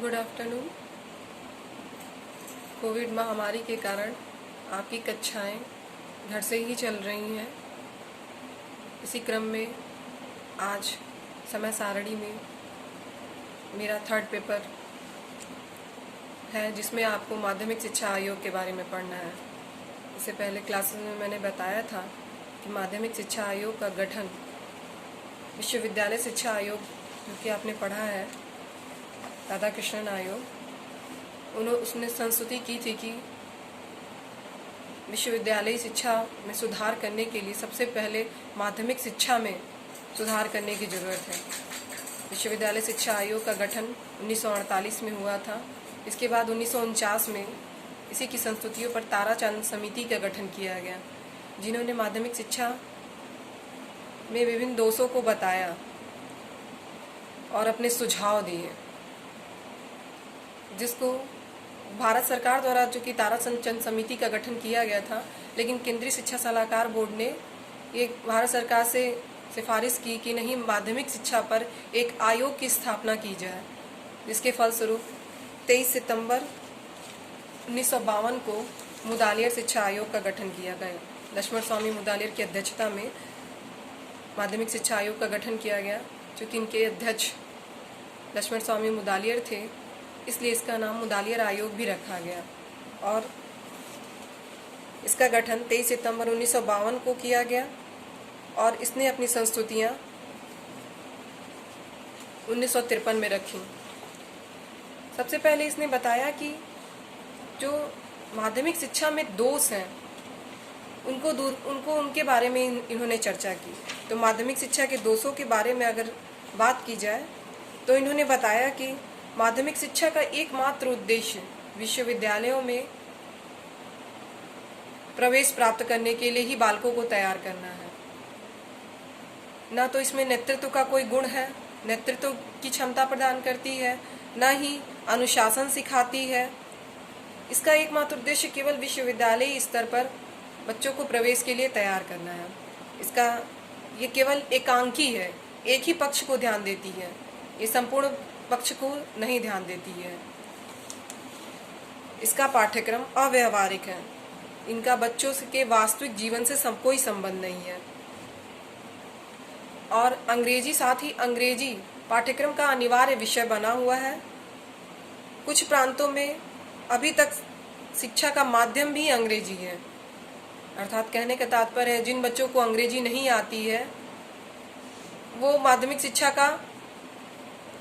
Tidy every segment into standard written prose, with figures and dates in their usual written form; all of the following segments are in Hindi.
Good afternoon. कोविड महामारी के कारण आपकी कक्षाएं घर से ही चल रही हैं। इसी क्रम में आज समय सारणी में मेरा थर्ड पेपर है, जिसमें आपको माध्यमिक शिक्षा आयोग के बारे में पढ़ना है। इससे पहले क्लासेस में मैंने बताया था कि माध्यमिक शिक्षा आयोग का गठन विश्वविद्यालय शिक्षा आयोग, जो कि आपने पढ़ा है, राधाकृष्णन आयोग, उसने संस्तुति की थी कि विश्वविद्यालय शिक्षा में सुधार करने के लिए सबसे पहले माध्यमिक शिक्षा में सुधार करने की ज़रूरत है। विश्वविद्यालय शिक्षा आयोग का गठन 1948 में हुआ था। इसके बाद 1949 में इसी की संस्तुतियों पर ताराचंद समिति का गठन किया गया, जिन्होंने माध्यमिक शिक्षा में विभिन्न दोषों को बताया और अपने सुझाव दिए, जिसको भारत सरकार द्वारा, जो कि ताराचंद समिति का गठन किया गया था, लेकिन केंद्रीय शिक्षा सलाहकार बोर्ड ने ये भारत सरकार से सिफारिश की कि नहीं, माध्यमिक शिक्षा पर एक आयोग की स्थापना की जाए। जिसके फलस्वरूप 23 सितंबर 1952 को मुदालियर शिक्षा आयोग का गठन किया गया। लक्ष्मण स्वामी मुदालियर की अध्यक्षता में माध्यमिक शिक्षा आयोग का गठन किया गया। चूँकि इनके अध्यक्ष लक्ष्मण स्वामी मुदालियर थे, इसलिए इसका नाम मुदालियर आयोग भी रखा गया। और इसका गठन 23 सितंबर 1952 को किया गया और इसने अपनी संस्तुतियाँ 1953 में रखी। सबसे पहले इसने बताया कि जो माध्यमिक शिक्षा में दोष हैं उनके बारे में इन्होंने चर्चा की। तो माध्यमिक शिक्षा के दोषों के बारे में अगर बात की जाए तो इन्होंने बताया कि माध्यमिक शिक्षा का एकमात्र उद्देश्य विश्वविद्यालयों में प्रवेश प्राप्त करने के लिए ही बालकों को तैयार करना है। ना तो इसमें नेतृत्व का कोई गुण है, नेतृत्व की क्षमता प्रदान करती है, ना ही अनुशासन सिखाती है। इसका एकमात्र उद्देश्य केवल विश्वविद्यालय स्तर पर बच्चों को प्रवेश के लिए तैयार करना है। ये केवल एकांकी है, एक ही पक्ष को ध्यान देती है, ये संपूर्ण पक्ष को नहीं ध्यान देती है। इसका पाठ्यक्रम अव्यावहारिक है, इनका बच्चों के वास्तविक जीवन से कोई संबंध नहीं है। और अंग्रेजी, साथ ही अंग्रेजी पाठ्यक्रम का अनिवार्य विषय बना हुआ है। कुछ प्रांतों में अभी तक शिक्षा का माध्यम भी अंग्रेजी है। अर्थात कहने का तात्पर्य है, जिन बच्चों को अंग्रेजी नहीं आती है वो माध्यमिक शिक्षा का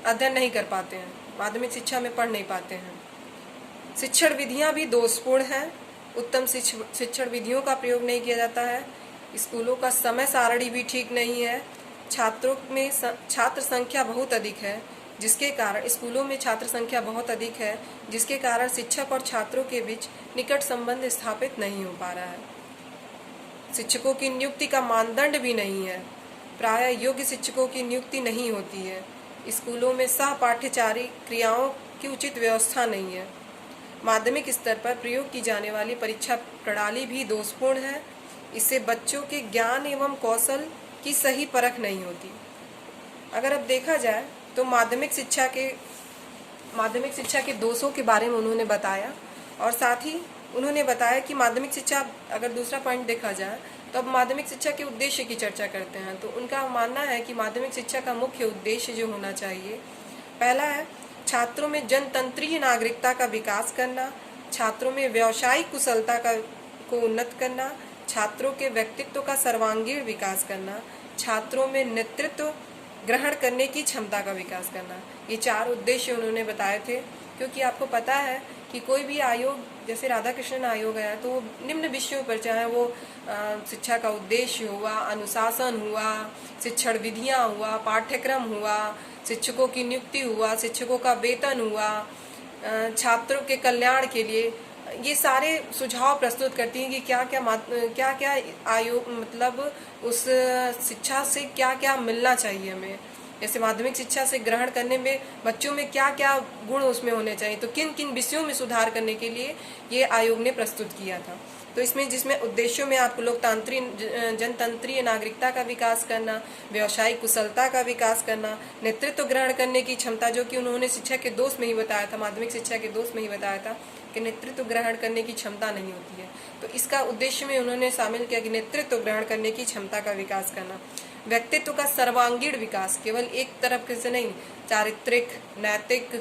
अध्ययन नहीं कर पाते हैं, माध्यमिक शिक्षा में पढ़ नहीं पाते हैं। शिक्षण विधियां भी दोषपूर्ण हैं, उत्तम शिक्षण विधियों का प्रयोग नहीं किया जाता है। स्कूलों का समय सारणी भी ठीक नहीं है। छात्रों में छात्र संख्या बहुत अधिक है, जिसके कारण स्कूलों में छात्र संख्या बहुत अधिक है, जिसके कारण शिक्षक और छात्रों के बीच निकट संबंध स्थापित नहीं हो पा रहा है। शिक्षकों की नियुक्ति का मानदंड भी नहीं है, प्रायः योग्य शिक्षकों की नियुक्ति नहीं होती है। स्कूलों में सहपाठ्यचारी क्रियाओं की उचित व्यवस्था नहीं है। माध्यमिक स्तर पर प्रयोग की जाने वाली परीक्षा प्रणाली भी दोषपूर्ण है। इससे बच्चों के ज्ञान एवं कौशल की सही परख नहीं होती। अगर अब देखा जाए तो माध्यमिक शिक्षा के दोषों के बारे में उन्होंने बताया, और साथ ही उन्होंने बताया कि माध्यमिक शिक्षा, अगर दूसरा पॉइंट देखा जाए तो अब माध्यमिक शिक्षा के उद्देश्य की चर्चा करते हैं। तो उनका मानना है कि माध्यमिक शिक्षा का मुख्य उद्देश्य जो होना चाहिए, पहला है छात्रों में जनतंत्रीय नागरिकता का विकास करना, छात्रों में व्यावसायिक कुशलता को उन्नत करना, छात्रों के व्यक्तित्व का सर्वांगीण विकास करना, छात्रों में नेतृत्व ग्रहण करने की क्षमता का विकास करना। ये 4 उद्देश्य उन्होंने बताए थे। क्योंकि आपको पता है कि कोई भी आयोग, जैसे राधाकृष्णन आयोग है, तो निम्न विषयों पर, चाहे वो शिक्षा का उद्देश्य हुआ, अनुशासन हुआ, शिक्षण विधियाँ हुआ, पाठ्यक्रम हुआ, शिक्षकों की नियुक्ति हुआ, शिक्षकों का वेतन हुआ, छात्रों के कल्याण के लिए, ये सारे सुझाव प्रस्तुत करती हैं कि क्या क्या आयोग, मतलब उस शिक्षा से क्या क्या मिलना चाहिए हमें। जैसे माध्यमिक शिक्षा से ग्रहण करने में बच्चों में क्या क्या गुण उसमें होने चाहिए, तो किन किन विषयों में सुधार करने के लिए ये आयोग ने प्रस्तुत किया था। तो इसमें जिसमें उद्देश्यों में आपको लोकतांत्रिक जनतंत्रीय नागरिकता का विकास करना, व्यावसायिक कुशलता का विकास करना, नेतृत्व ग्रहण करने की क्षमता, जो कि उन्होंने शिक्षा के दोष में ही बताया था, माध्यमिक शिक्षा के दोष में ही बताया था कि नेतृत्व ग्रहण करने की क्षमता नहीं होती है। तो इसका उद्देश्य में उन्होंने शामिल किया कि नेतृत्व ग्रहण करने की क्षमता का विकास करना, व्यक्तित्व का सर्वांगीण विकास, केवल एक तरफ से नहीं, चारित्रिक, नैतिक,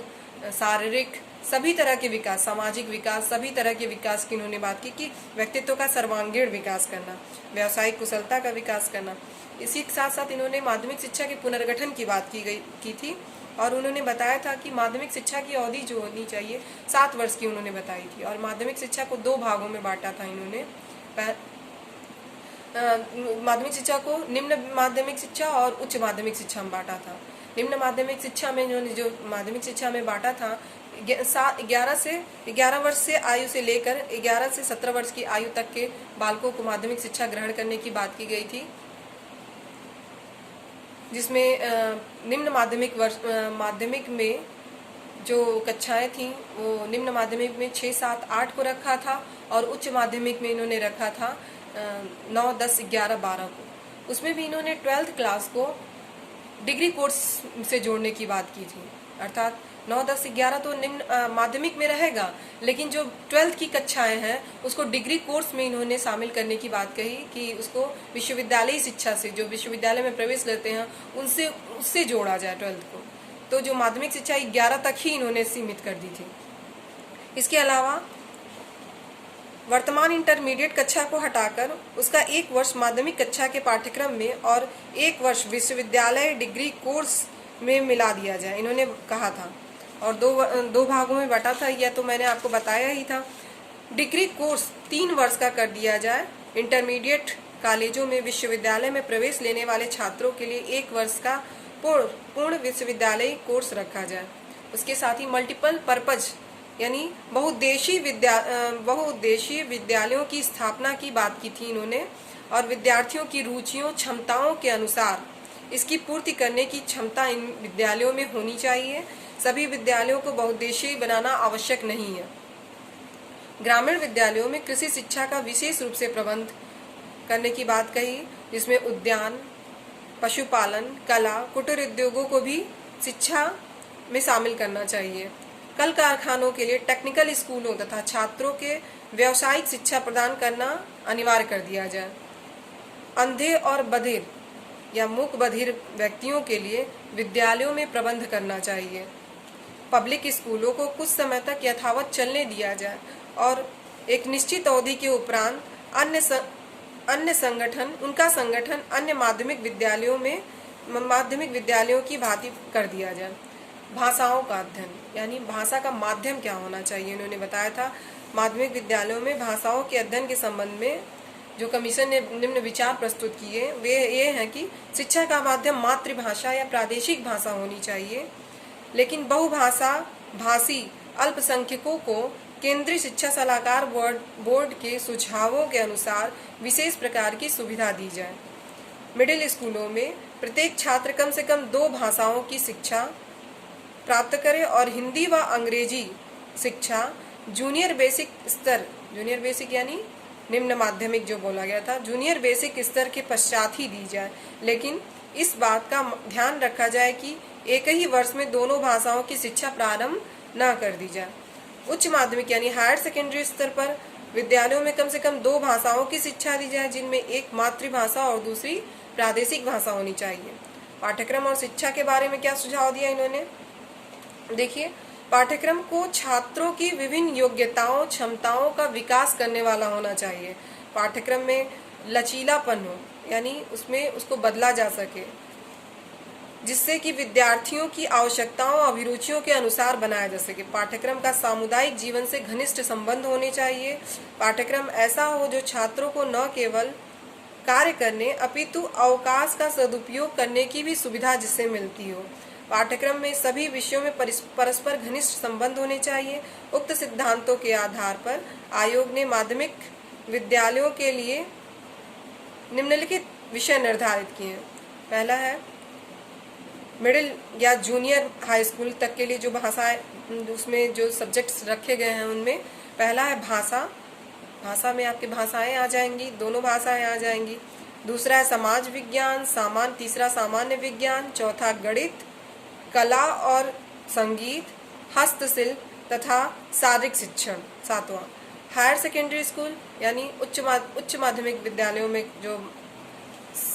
शारीरिक, सभी तरह के विकास, सामाजिक विकास, सभी तरह के विकास की इन्होंने बात की कि व्यक्तित्व का सर्वांगीण विकास करना, व्यावसायिक कुशलता का विकास करना। इसी के साथ साथ इन्होंने माध्यमिक शिक्षा के पुनर्गठन की बात की थी और उन्होंने बताया था कि माध्यमिक शिक्षा की अवधि जो होनी चाहिए 7 वर्ष की उन्होंने बताई थी और माध्यमिक शिक्षा को 2 भागों में बांटा था इन्होंने। माध्यमिक शिक्षा को निम्न माध्यमिक शिक्षा और उच्च माध्यमिक शिक्षा में बांटा था। निम्न माध्यमिक शिक्षा में इन्होंने जो माध्यमिक शिक्षा में बांटा था 11 वर्ष से आयु से लेकर 11 से 17 वर्ष की आयु तक के बालकों को माध्यमिक शिक्षा ग्रहण करने की बात की गई थी, जिसमें निम्न माध्यमिक में जो कक्षाएं थीं वो निम्न माध्यमिक में 6, 7, 8 को रखा था और उच्च माध्यमिक में इन्होंने रखा था 9, 10, 11, 12 को। उसमें भी इन्होंने 12th क्लास को डिग्री कोर्स से जोड़ने की बात की थी, अर्थात 9, 10, 11 तो निम्न माध्यमिक में रहेगा, लेकिन जो 12th की कक्षाएं हैं उसको डिग्री कोर्स में इन्होंने शामिल करने की बात कही कि उसको विश्वविद्यालयी शिक्षा से, जो विश्वविद्यालय में प्रवेश करते हैं उससे जोड़ा जाए 12th को। तो जो माध्यमिक शिक्षा 11 तक ही इन्होंने सीमित कर दी थी। इसके अलावा वर्तमान इंटरमीडिएट कक्षा को हटाकर उसका 1 वर्ष माध्यमिक कक्षा के पाठ्यक्रम में और 1 वर्ष विश्वविद्यालय डिग्री कोर्स में मिला दिया जाए, इन्होंने कहा था। और दो भागों में बटा था, यह तो मैंने आपको बताया ही था। डिग्री कोर्स 3 वर्ष का कर दिया जाए। इंटरमीडिएट कॉलेजों में विश्वविद्यालय में प्रवेश लेने वाले छात्रों के लिए 1 वर्ष का पूर्ण विश्वविद्यालयी कोर्स रखा जाए। उसके साथ ही मल्टीपल पर्पज यानी बहुउद्देशीय विद्यालयों की स्थापना की बात की थी इन्होंने, और विद्यार्थियों की रुचियों क्षमताओं के अनुसार इसकी पूर्ति करने की क्षमता इन विद्यालयों में होनी चाहिए। सभी विद्यालयों को बहुउद्देशीय बनाना आवश्यक नहीं है। ग्रामीण विद्यालयों में कृषि शिक्षा का विशेष रूप से प्रबंध करने की बात कही, जिसमें उद्यान, पशुपालन, कला, कुटीर उद्योगों को भी शिक्षा में शामिल करना चाहिए। कल कारखानों के लिए टेक्निकल स्कूलों तथा छात्रों के व्यावसायिक शिक्षा प्रदान करना अनिवार्य कर दिया जाए। अंधे और बधिर या मूक बधिर व्यक्तियों के लिए विद्यालयों में प्रबंध करना चाहिए। पब्लिक स्कूलों को कुछ समय तक यथावत चलने दिया जाए और एक निश्चित अवधि के उपरांत उनका संगठन अन्य माध्यमिक विद्यालयों की भांति कर दिया जाए। भाषाओं का अध्ययन यानी भाषा का माध्यम क्या होना चाहिए, इन्होंने बताया था। माध्यमिक विद्यालयों में भाषाओं के अध्ययन के संबंध में जो कमीशन ने निम्न विचार प्रस्तुत किए वे ये हैं कि शिक्षा का माध्यम मातृभाषा या प्रादेशिक भाषा होनी चाहिए, लेकिन बहुभाषा भाषी अल्पसंख्यकों को केंद्रीय शिक्षा सलाहकार बोर्ड के सुझावों के अनुसार विशेष प्रकार की सुविधा दी जाए। मिडिल स्कूलों में प्रत्येक छात्र कम से कम 2 भाषाओं की शिक्षा प्राप्त करे और हिंदी व अंग्रेजी शिक्षा जूनियर बेसिक यानी निम्न माध्यमिक जो बोला गया था, जूनियर बेसिक स्तर के पश्चात ही दी जाए, लेकिन इस बात का ध्यान रखा जाए कि एक ही वर्ष में दोनों भाषाओं की शिक्षा प्रारंभ न कर दी जाए। उच्च माध्यमिक यानी हायर सेकेंडरी स्तर पर विद्यालयों में कम से कम 2 भाषाओं की शिक्षा दी जाए, जिनमें एक मातृभाषा और दूसरी प्रादेशिक भाषा होनी चाहिए। पाठ्यक्रम और शिक्षा के बारे में क्या सुझाव दिया इन्होंने, देखिए। पाठ्यक्रम को छात्रों की विभिन्न योग्यताओं क्षमताओं का विकास करने वाला होना चाहिए। पाठ्यक्रम में लचीलापन हो यानी उसमें उसको बदला जा सके, जिससे कि विद्यार्थियों की आवश्यकताओं और अभिरुचियों के अनुसार बनाया जा सके। पाठ्यक्रम का सामुदायिक जीवन से घनिष्ठ संबंध होने चाहिए। पाठ्यक्रम ऐसा हो जो छात्रों को न केवल कार्य करने अपितु अवकाश का सदुपयोग करने की भी सुविधा जिससे मिलती हो। पाठ्यक्रम में सभी विषयों में परस्पर घनिष्ठ संबंध होने चाहिए। उक्त सिद्धांतों के आधार पर आयोग ने माध्यमिक विद्यालयों के लिए निम्नलिखित विषय निर्धारित किए हैं। पहला है मिडिल या जूनियर हाई स्कूल तक के लिए जो भाषाएं, उसमें जो सब्जेक्ट्स रखे गए हैं उनमें पहला है भाषा। भाषा में आपकी भाषाएं आ जाएंगी, दोनों भाषाएं आ जाएंगी। दूसरा है समाज विज्ञान, तीसरा सामान्य विज्ञान, चौथा गणित, कला और संगीत, हस्तशिल्प तथा शारीरिक शिक्षण। सातवां हायर सेकेंडरी स्कूल यानी उच्च माध्यमिक विद्यालयों में जो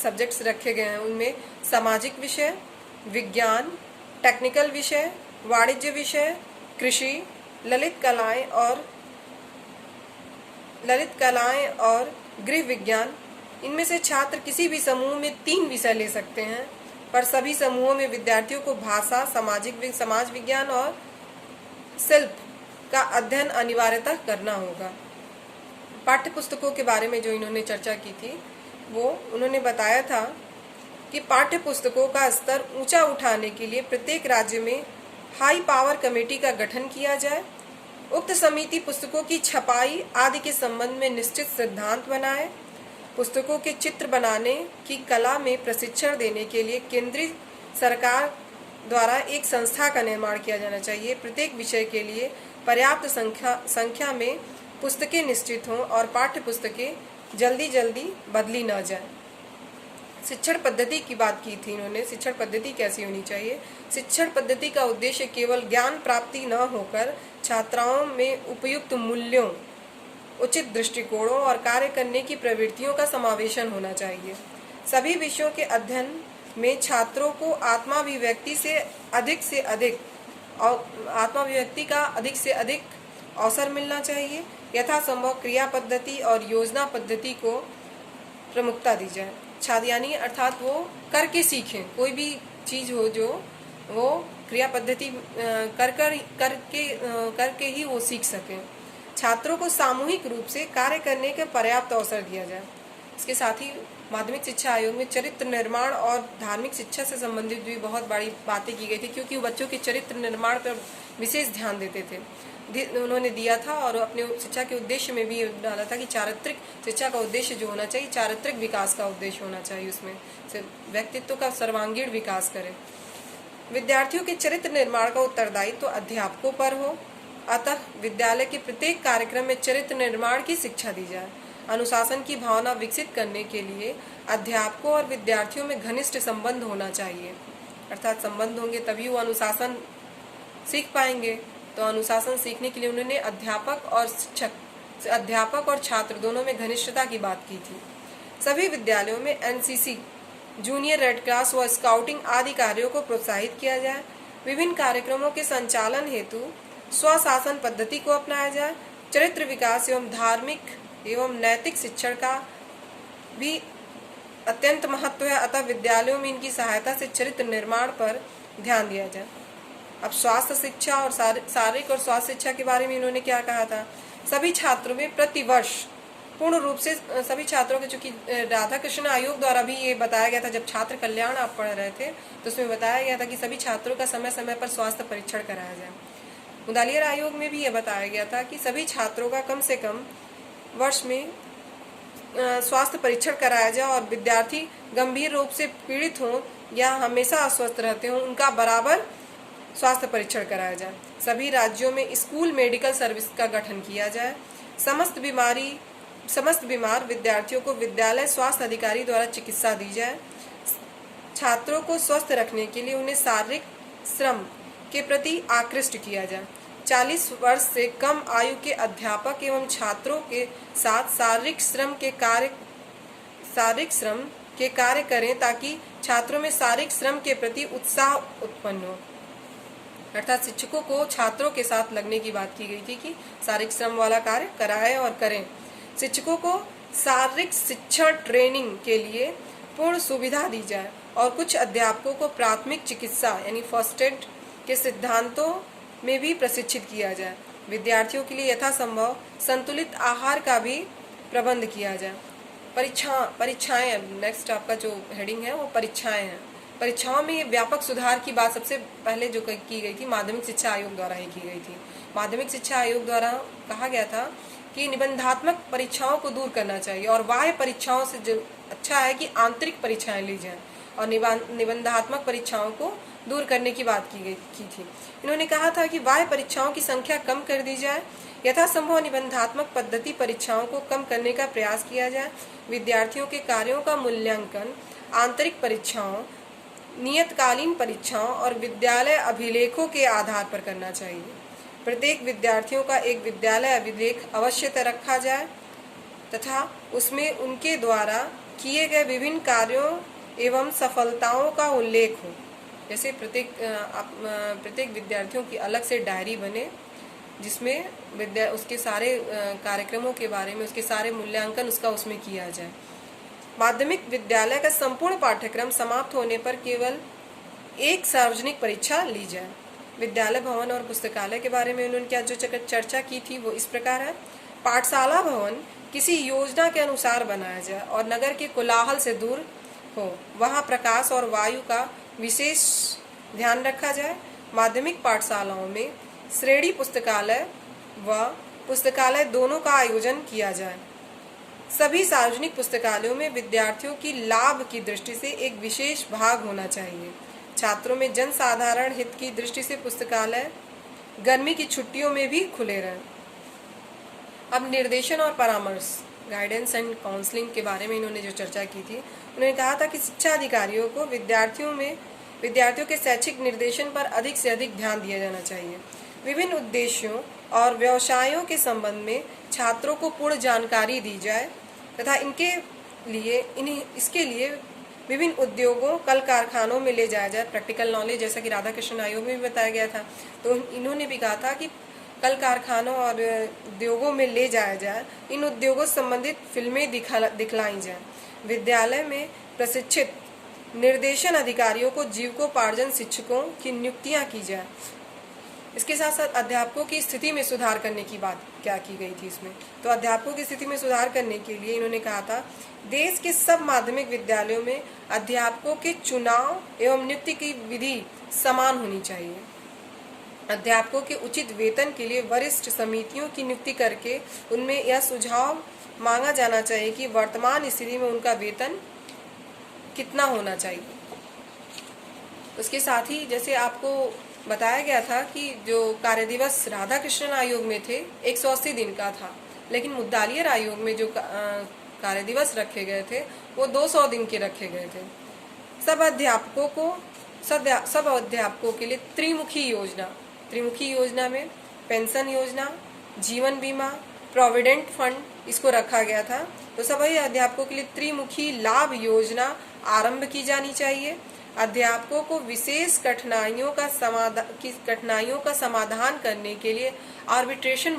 सब्जेक्ट्स रखे गए हैं उनमें सामाजिक विषय, विज्ञान, टेक्निकल विषय, वाणिज्य विषय, कृषि, ललित कलाएं और गृह विज्ञान। इनमें से छात्र किसी भी समूह में 3 विषय ले सकते हैं, पर सभी समूहों में विद्यार्थियों को भाषा, समाज विज्ञान और शिल्प का अध्ययन अनिवार्यतः करना होगा। पाठ्य पुस्तकों के बारे में जो इन्होंने चर्चा की थी, वो उन्होंने बताया था कि पाठ्य पुस्तकों का स्तर ऊंचा उठाने के लिए प्रत्येक राज्य में हाई पावर कमेटी का गठन किया जाए। उक्त समिति पुस्तकों की छपाई आदि के संबंध में निश्चित सिद्धांत बनाए। पुस्तकों के चित्र बनाने की कला में प्रशिक्षण देने के लिए केंद्रीय सरकार द्वारा एक संस्था का निर्माण किया जाना चाहिए। प्रत्येक विषय के लिए पर्याप्त संख्या में पुस्तकें निश्चित हों और पाठ्य पुस्तकें जल्दी बदली न जाए। शिक्षण पद्धति की बात की थी इन्होंने। शिक्षण पद्धति कैसी होनी चाहिए? शिक्षण पद्धति का उद्देश्य केवल ज्ञान प्राप्ति न होकर छात्राओं में उपयुक्त मूल्यों, उचित दृष्टिकोणों और कार्य करने की प्रवृत्तियों का समावेशन होना चाहिए। सभी विषयों के अध्ययन में छात्रों को आत्माभिव्यक्ति का अधिक से अधिक अवसर मिलना चाहिए। यथासंभव क्रिया पद्धति और योजना पद्धति को प्रमुखता दी जाए। छात्र यानी अर्थात वो करके सीखें, कोई भी चीज हो जो वो क्रिया पद्धति करके ही वो सीख सकें। छात्रों को सामूहिक रूप से कार्य करने का पर्याप्त अवसर दिया जाए। इसके साथ ही माध्यमिक शिक्षा आयोग में चरित्र निर्माण और धार्मिक शिक्षा से संबंधित भी बहुत बड़ी बातें की गई थी, क्योंकि वो बच्चों के चरित्र निर्माण पर विशेष ध्यान देते थे, उन्होंने दिया था। और अपने शिक्षा के उद्देश्य में भी डाला था कि चारित्रिक शिक्षा का उद्देश्य जो होना चाहिए, चारित्रिक विकास का उद्देश्य होना चाहिए, उसमें व्यक्तित्व का सर्वांगीण विकास करे। विद्यार्थियों के चरित्र निर्माण का उत्तरदायित्व तो अध्यापकों पर हो, अतः विद्यालय के प्रत्येक कार्यक्रम में चरित्र निर्माण की शिक्षा दी जाए। अनुशासन की भावना विकसित करने के लिए अध्यापकों और विद्यार्थियों में घनिष्ठ संबंध होना चाहिए, अर्थात संबंध होंगे तभी वो अनुशासन सीख पाएंगे। तो अनुशासन सीखने के लिए उन्होंने अध्यापक और छात्र दोनों में घनिष्ठता की बात की थी। सभी विद्यालयों में एनसीसी, जूनियर रेड क्रॉस व स्काउटिंग आदि कार्यों को प्रोत्साहित किया जाए। विभिन्न कार्यक्रमों के संचालन हेतु स्वशासन पद्धति को अपनाया जाए। चरित्र विकास एवं धार्मिक एवं नैतिक शिक्षण का भी अत्यंत महत्व है, अतः विद्यालयों में इनकी सहायता से चरित्र निर्माण पर ध्यान दिया जाए। अब स्वास्थ्य शिक्षा और शारीरिक और स्वास्थ्य शिक्षा के बारे में इन्होंने क्या कहा था? सभी छात्रों में प्रतिवर्ष पूर्ण रूप से सभी छात्रों के, चूंकि राधा कृष्ण आयोग द्वारा भी ये बताया गया था, जब छात्र कल्याण आप पढ़ रहे थे तो उसमें बताया गया था कि सभी छात्रों का समय समय पर स्वास्थ्य परीक्षण कराया जाए। मुदालियर आयोग में भी ये बताया गया था कि सभी छात्रों का कम से कम वर्ष में स्वास्थ्य परीक्षण कराया जाए और विद्यार्थी गंभीर रूप से पीड़ित हों या हमेशा अस्वस्थ रहते हों, उनका बराबर स्वास्थ्य परीक्षण कराया जाए। सभी राज्यों में स्कूल मेडिकल सर्विस का गठन किया जाए। समस्त बीमार विद्यार्थियों को विद्यालय स्वास्थ्य अधिकारी द्वारा चिकित्सा दी जाए। छात्रों को स्वस्थ रखने के लिए उन्हें शारीरिक श्रम के प्रति आकृष्ट किया जाए। 40 वर्ष से कम आयु के अध्यापक एवं छात्रों के साथ शारीरिक श्रम के कार्य करें ताकि छात्रों में शारीरिक श्रम के प्रति उत्साह उत्पन्न हो। अर्थात शिक्षकों को छात्रों के साथ लगने की बात की गई थी कि शारीरिक श्रम वाला कार्य कराएं और करें। शिक्षकों को शारीरिक शिक्षण ट्रेनिंग के लिए पूर्ण सुविधा दी जाए और कुछ अध्यापकों को प्राथमिक चिकित्सा यानी फर्स्ट एड के सिद्धांतों में भी प्रशिक्षित किया जाए। विद्यार्थियों के लिए यथासंभव संतुलित आहार का भी प्रबंध किया जाए। परीक्षाएं, नेक्स्ट आपका जो हेडिंग है वो परीक्षाएं हैं। परीक्षाओं में व्यापक सुधार की बात सबसे पहले जो की गई थी माध्यमिक शिक्षा आयोग द्वारा ही की गई थी। माध्यमिक शिक्षा आयोग द्वारा कहा गया था कि निबंधात्मक परीक्षाओं को दूर करना चाहिए और बाह्य परीक्षाओं से जो अच्छा है कि आंतरिक परीक्षाएं ली जाएं। और निबंधात्मक परीक्षाओं को दूर करने की बात की थी। इन्होंने कहा था कि बाह्य परीक्षाओं की संख्या कम कर दी जाए, यथासंभव निबंधात्मक पद्धति परीक्षाओं को कम करने का प्रयास किया जाए, विद्यार्थियों के कार्यों का मूल्यांकन आंतरिक परीक्षाओं, नियतकालीन परीक्षाओं और विद्यालय अभिलेखों के आधार पर करना चाहिए। प्रत्येक विद्यार्थियों का एक विद्यालय अभिलेख अवश्य रखा जाए तथा उसमें उनके द्वारा किए गए विभिन्न कार्यों एवं सफलताओं का उल्लेख हो। जैसे प्रत्येक विद्यार्थियों की अलग से डायरी बने जिसमें उसके सारे कार्यक्रमों के बारे में, उसके सारे मूल्यांकन उसमें किया जाए। माध्यमिक विद्यालय का संपूर्ण पाठ्यक्रम समाप्त होने पर केवल एक सार्वजनिक परीक्षा ली जाए। विद्यालय भवन और पुस्तकालय के बारे में उन्होंने क्या जो चर्चा की थी वो इस प्रकार है। पाठशाला भवन किसी योजना के अनुसार बनाया जाए और नगर के कोलाहल से दूर हो, वहाँ प्रकाश और वायु का विशेष ध्यान रखा जाए। माध्यमिक पाठशालाओं में श्रेणी पुस्तकालय व पुस्तकालय दोनों का आयोजन किया जाए। सभी सार्वजनिक पुस्तकालयों में विद्यार्थियों की लाभ की दृष्टि से एक विशेष भाग होना चाहिए। छात्रों में जन साधारण हित की दृष्टि से पुस्तकालय गर्मी की छुट्टियों में भी खुले रहें। अब निर्देशन और परामर्श, गाइडेंस एंड काउंसलिंग के बारे में इन्होंने जो चर्चा की थी, उन्होंने कहा था कि शिक्षा अधिकारियों को विद्यार्थियों के शैक्षिक निर्देशन पर अधिक से अधिक ध्यान दिया जाना चाहिए। विभिन्न उद्देश्यों और व्यवसायों के संबंध में छात्रों को पूर्ण जानकारी दी जाए तथा इसके लिए विभिन्न उद्योगों, कल कारखानों में ले जाया जाए। प्रैक्टिकल नॉलेज, जैसा कि राधा कृष्ण आयोग में भी बताया गया था, तो इन्होंने भी कहा था कि कल कारखानों और उद्योगों में ले जाया जाए। इन उद्योगों से संबंधित फिल्में दिखलाई जाए। विद्यालय में प्रशिक्षित निर्देशन अधिकारियों को जीविकोपार्जन शिक्षकों की नियुक्तियां की जाए। इसके साथ साथ अध्यापकों की स्थिति में सुधार करने की बात क्या की गई थी इसमें, तो अध्यापकों की स्थिति में सुधार करने के लिए इन्होंने कहा था देश के सब माध्यमिक विद्यालयों में अध्यापकों के चुनाव एवं नियुक्ति की विधि समान होनी चाहिए। अध्यापकों के उचित वेतन के लिए वरिष्ठ समितियों की नियुक्ति करके उनमें यह सुझाव मांगा जाना चाहिए कि वर्तमान स्थिति में उनका वेतन कितना होना चाहिए। उसके साथ ही जैसे आपको बताया गया था कि जो कार्य दिवस राधा कृष्णन आयोग में थे 180 दिन का था, लेकिन मुद्दालियर आयोग में जो कार्य दिवस रखे गए थे वो 200 दिन के रखे गए थे। सब अध्यापकों के लिए त्रिमुखी योजना में पेंशन योजना, जीवन बीमा, प्रोविडेंट फंड इसको रखा गया था। तो सभी अध्यापकों के लिए त्रिमुखी लाभ योजना आरंभ की जानी चाहिए। अध्यापकों को विशेष कठिनाइयों का समाधान करने के लिए आर्बिट्रेशन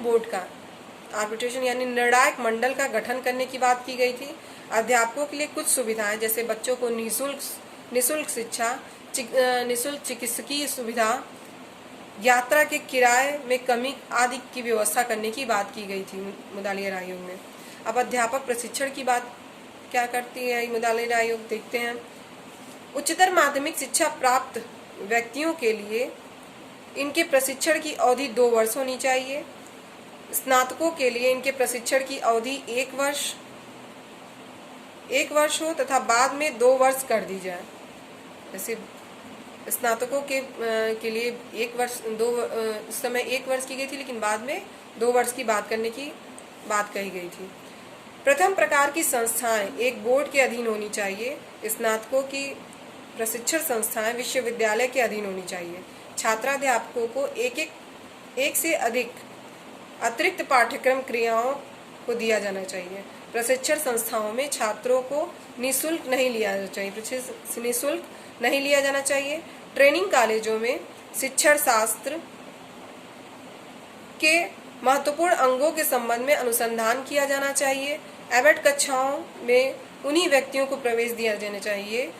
यानी निर्णायक मंडल का गठन करने की बात की गई थी। अध्यापकों के लिए कुछ सुविधाएं, जैसे बच्चों को निःशुल्क शिक्षा, निःशुल्क चिकित्सकीय सुविधा, यात्रा के किराए में कमी आदि की व्यवस्था करने की बात की गई थी मुद्दालियर आयोग में। अब अध्यापक प्रशिक्षण की बात क्या करती है मुद्दालियर आयोग, देखते हैं। उच्चतर माध्यमिक शिक्षा प्राप्त व्यक्तियों के लिए इनके प्रशिक्षण की अवधि 2 वर्ष होनी चाहिए। स्नातकों के लिए इनके प्रशिक्षण की अवधि 1 वर्ष हो तथा बाद में 2 वर्ष कर दी जाए। जैसे स्नातकों के लिए 1 वर्ष उस समय 1 वर्ष की गई थी, लेकिन बाद में 2 वर्ष की बात करने की बात कही गई थी। प्रथम प्रकार की संस्थाएं एक बोर्ड के अधीन होनी चाहिए। स्नातकों की प्रशिक्षण संस्थाएं विश्वविद्यालय के अधीन होनी चाहिए। छात्राध्यापकों को एक से अधिक अतिरिक्त पाठ्यक्रम क्रियाओं को दिया जाना चाहिए। प्रशिक्षण संस्थाओं में छात्रों को निःशुल्क नहीं लिया जाना चाहिए। ट्रेनिंग कॉलेजों में शिक्षण शास्त्र के महत्वपूर्ण अंगों के संबंध में अनुसंधान किया जाना चाहिए। एबेट कक्षाओं में उन्हीं व्यक्तियों को प्रवेश दिया जाना चाहिए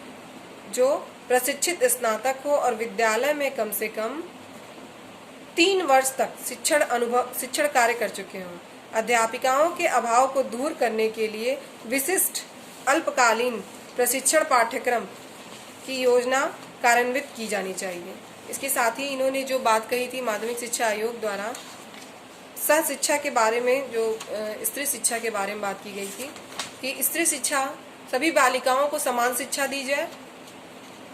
जो प्रशिक्षित स्नातक हो और विद्यालय में कम से कम 3 वर्ष तक शिक्षण कार्य कर चुके हों। अध्यापिकाओं के अभाव को दूर करने के लिए विशिष्ट अल्पकालीन प्रशिक्षण पाठ्यक्रम की योजना कार्यान्वित की जानी चाहिए। इसके साथ ही इन्होंने जो बात कही थी माध्यमिक शिक्षा आयोग द्वारा सह शिक्षा के बारे में, जो स्त्री शिक्षा के बारे में बात की गई थी कि स्त्री शिक्षा सभी बालिकाओं को समान शिक्षा दी जाए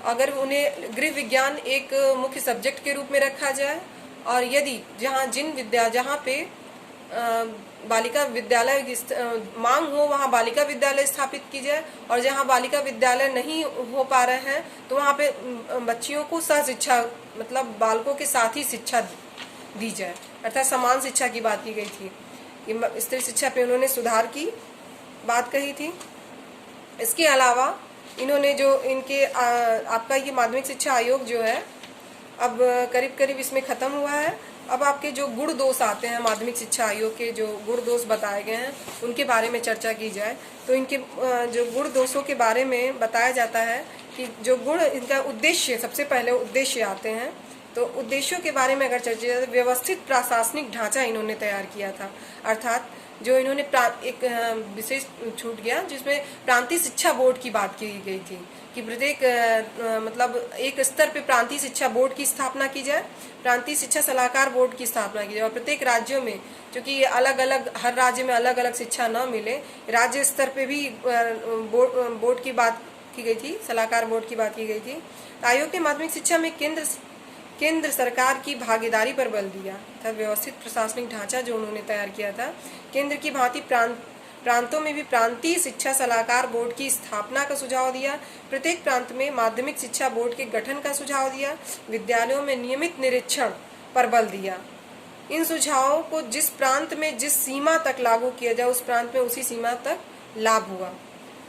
अगर उन्हें गृह विज्ञान एक मुख्य सब्जेक्ट के रूप में रखा जाए, और यदि जहाँ पे बालिका विद्यालय की मांग हो वहाँ बालिका विद्यालय स्थापित की जाए, और जहाँ बालिका विद्यालय नहीं हो पा रहे हैं तो वहाँ पे बच्चियों को सह शिक्षा मतलब बालकों के साथ ही शिक्षा दी जाए, अर्थात समान शिक्षा की बात की गई थी। स्त्री शिक्षा पे उन्होंने सुधार की बात कही थी। इसके अलावा इन्होंने जो इनके आपका ये माध्यमिक शिक्षा आयोग जो है अब करीब करीब इसमें खत्म हुआ है। अब आपके जो गुण दोष आते हैं माध्यमिक शिक्षा आयोग के, जो गुण दोष बताए गए हैं उनके बारे में चर्चा की जाए तो इनके जो गुण दोषों के बारे में बताया जाता है कि जो गुण इनका उद्देश्य, सबसे पहले उद्देश्य आते हैं। तो उद्देश्यों के बारे में अगर चर्चा जाए, व्यवस्थित प्रशासनिक ढांचा इन्होंने तैयार किया था, अर्थात जो इन्होंने एक विशेष छूट गया जिसमें प्रांतीय शिक्षा बोर्ड की बात की गई थी कि प्रत्येक मतलब एक स्तर पे प्रांतीय शिक्षा बोर्ड की स्थापना की जाए, प्रांतीय शिक्षा सलाहकार बोर्ड की स्थापना की जाए, और प्रत्येक राज्यों में, क्योंकि अलग अलग हर राज्य में अलग अलग शिक्षा न मिले, राज्य स्तर पे भी बोर्ड की बात की गई थी, सलाहकार बोर्ड की बात की गई थी। आयोग ने माध्यमिक शिक्षा में केंद्र सरकार की भागीदारी पर बल दिया था। व्यवस्थित प्रशासनिक ढांचा जो उन्होंने तैयार किया था, केंद्र की भांति प्रांतों में भी प्रांतीय शिक्षा सलाहकार बोर्ड की स्थापना का सुझाव दिया, प्रत्येक प्रांत में माध्यमिक शिक्षा बोर्ड के गठन का सुझाव दिया, विद्यालयों में नियमित निरीक्षण पर बल दिया। इन सुझावों को जिस प्रांत में जिस सीमा तक लागू किया जाए उस प्रांत में उसी सीमा तक लाभ हुआ।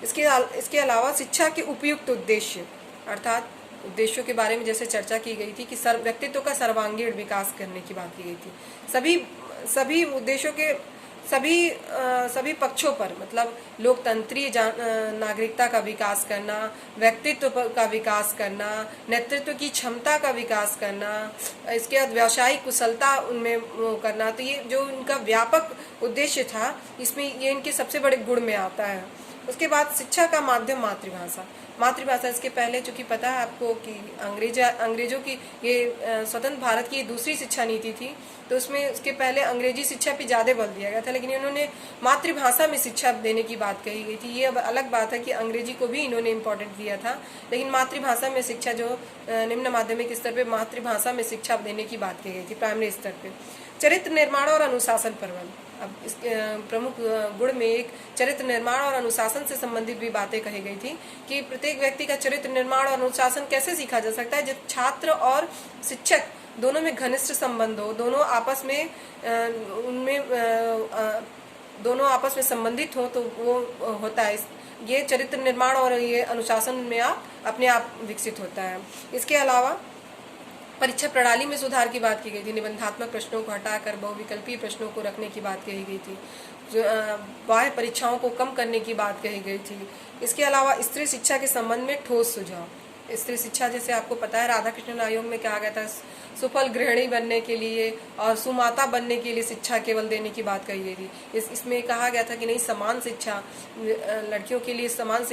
इसके अलावा शिक्षा के उपयुक्त उद्देश्य, अर्थात उद्देश्यों के बारे में जैसे चर्चा की गई थी कि व्यक्तित्व का सर्वांगीण विकास करने की बात की गई थी। सभी उद्देश्यों के सभी पक्षों पर, मतलब लोकतंत्रीय नागरिकता का विकास करना, व्यक्तित्व का विकास करना, नेतृत्व की क्षमता का विकास करना, इसके बाद व्यावसायिक कुशलता उनमें करना। तो ये जो इनका व्यापक उद्देश्य था, इसमें ये इनके सबसे बड़े गुण में आता है। उसके बाद शिक्षा का माध्यम मातृभाषा। इसके पहले चूंकि पता है आपको कि अंग्रेजों की ये स्वतंत्र भारत की दूसरी शिक्षा नीति थी, तो उसमें उसके पहले अंग्रेजी शिक्षा पे ज़्यादा बल दिया गया था, लेकिन इन्होंने मातृभाषा में शिक्षा देने की बात कही गई थी। ये अब अलग बात है कि अंग्रेजी को भी इन्होंने इम्पोर्टेंट दिया था, लेकिन मातृभाषा में शिक्षा जो निम्न माध्यमिक स्तर पे मातृभाषा में शिक्षा देने की बात की गई थी प्राइमरी स्तर पे। चरित्र निर्माण और अनुशासन पर बल। अब इस प्रमुख गुण में एक चरित्र निर्माण और अनुशासन से संबंधित भी बातें कही गई थी कि प्रत्येक व्यक्ति का चरित्र निर्माण और अनुशासन कैसे सीखा जा सकता है, जब छात्र और शिक्षक दोनों में घनिष्ठ संबंध हो, दोनों आपस में संबंधित हो, तो वो होता है। ये चरित्र निर्माण और ये अनुशासन में अपने आप विकसित होता है। इसके अलावा परीक्षा प्रणाली में सुधार की बात की गई थी, निबंधात्मक प्रश्नों को हटाकर बहुविकल्पीय प्रश्नों को रखने की बात कही गई थी, बाह्य परीक्षाओं को कम करने की बात कही गई थी। इसके अलावा स्त्री शिक्षा के संबंध में ठोस सुझाव। स्त्री शिक्षा जैसे आपको पता है राधाकृष्णन आयोग में कहा गया था सुफल गृहिणी बनने के लिए और सुमाता बनने के लिए शिक्षा केवल देने की बात कही गई थी। इसमें कहा गया था कि नहीं, समान शिक्षा, लड़कियों के लिए समान